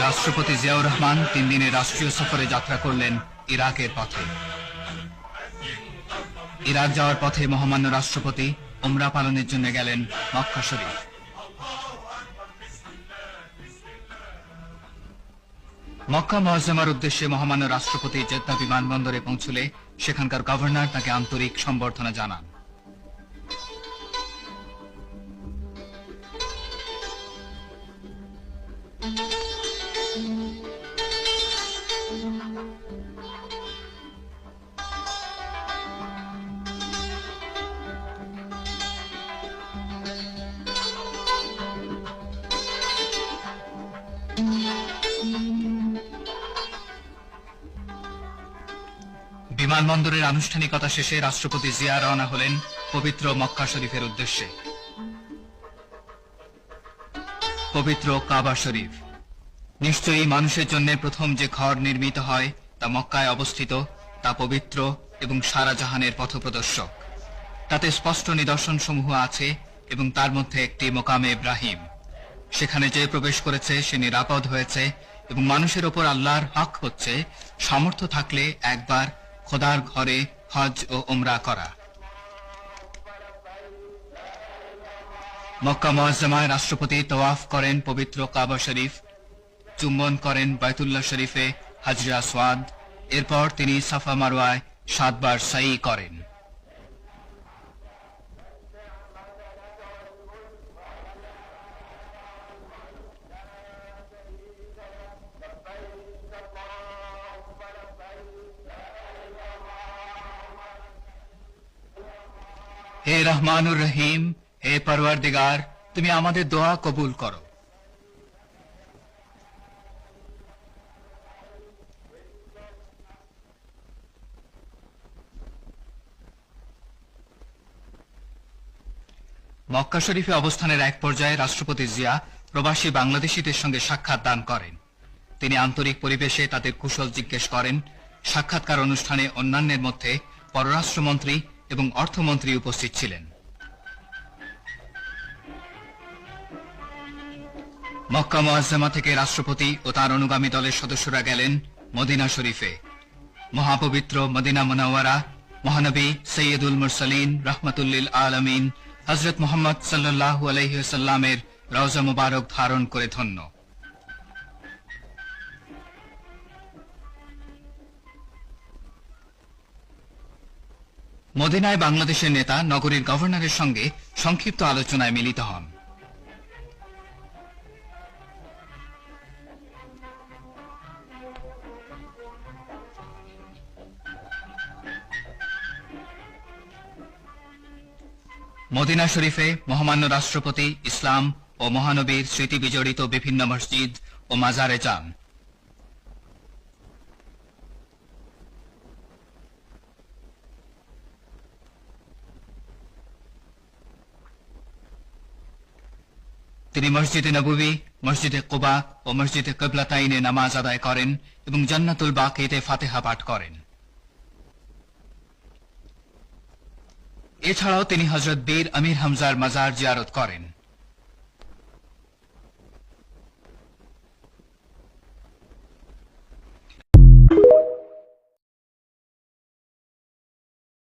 রাষ্ট্রপতি জিয়াউর রহমান 3 দিনের রাষ্ট্রীয় সফরে যাত্রা করলেন ইরাকের পথে। ইরাক যাওয়ার পথে মহামান্য রাষ্ট্রপতি উমরা পালনের জন্য গেলেন মক্কা শরীফ। মক্কা মুআজ্জামার উদ্দেশ্যে মহামান্য রাষ্ট্রপতি জেদ্দা বিমানবন্দরে পৌঁছলে সেখানকার গভর্নর তাকে আন্তরিক সম্বর্ধনা জানান। বিমানবন্দরের আনুষ্ঠানিকতা শেষে রাষ্ট্রপতি জিয়া রওনা হলেন পবিত্র মক্কা শরীফের উদ্দেশ্যে। পবিত্র কাবা শরীফ নিশ্চয়ই মানুষের জন্য প্রথম যে ঘর নির্মিত হয় তা মক্কায় অবস্থিত, তা পবিত্র এবং সারা জাহানের পথপ্রদর্শক। তাতে স্পষ্ট নিদর্শন সমূহ আছে এবং তার মধ্যে একটি মোকামে ইব্রাহিম। সেখানে যে প্রবেশ করেছে সে নিরাপদ হয়েছে এবং মানুষের ওপর আল্লাহর হক হচ্ছে সামর্থ্য থাকলে একবার খোদার ঘরে হজ ও উমরা করা। মক্কা মুআজ্জামায় রাষ্ট্রপতি তওয়াফ করেন পবিত্র কাবা শরীফ, চুম্বন করেন বাইতুল্লাহ শরীফে হাজরে আসওয়াদ। এরপর তিনি সাফা মারওয়ায় 7 বার সাই করেন। হে রহমানুর রহিম, হে পরওয়ারদিগার, তুমি আমাদের দোয়া কবুল করো। মক্কা শরীফে অবস্থানের এক পর্যায়ে রাষ্ট্রপতি জিয়া প্রবাসী বাংলাদেশীদের সঙ্গে সাক্ষাৎ দান করেন। তিনি আন্তরিক পরিবেশে তাদের কুশল জিজ্ঞেস করেন। সাক্ষাৎকার অনুষ্ঠানে অন্যান্যের মধ্যে পররাষ্ট্রমন্ত্রী এবং অর্থমন্ত্রী উপস্থিত ছিলেন। মক্কা মুআজ্জামা থেকে রাষ্ট্রপতি ও তার অনুগামী দলের সদস্যরা গেলেন মদিনা শরীফে। মহাপবিত্র মদিনা মুনাওয়ারা মহানবী সৈয়দুল মুরসালিন রাহমাতুল্লিল আলামিন হযরত মুহাম্মদ সাল্লাল্লাহু আলাইহি ওয়াসাল্লামের রওজা মুবারক ধারণ করে ধন্য। মদিনায় বাংলাদেশের নেতা নগরীর গভর্নরের সঙ্গে সংক্ষিপ্ত আলোচনায় মিলিত হন। মদিনা শরীফে মহামান্য রাষ্ট্রপতি ইসলাম ও মহানবীর স্মৃতি বিজড়িত বিভিন্ন মসজিদ ও মাজারে যান। তিনি মসজিদে নববী, মসজিদে কুবা ও মসজিদে কিবলাতাইনে নামাজ আদায় করেন এবং জান্নাতুল বাকিতে ফাতিহা পাঠ করেন। এছাড়াও তিনি হযরত বীর আমির হামজার মাজার জিয়ারত করেন।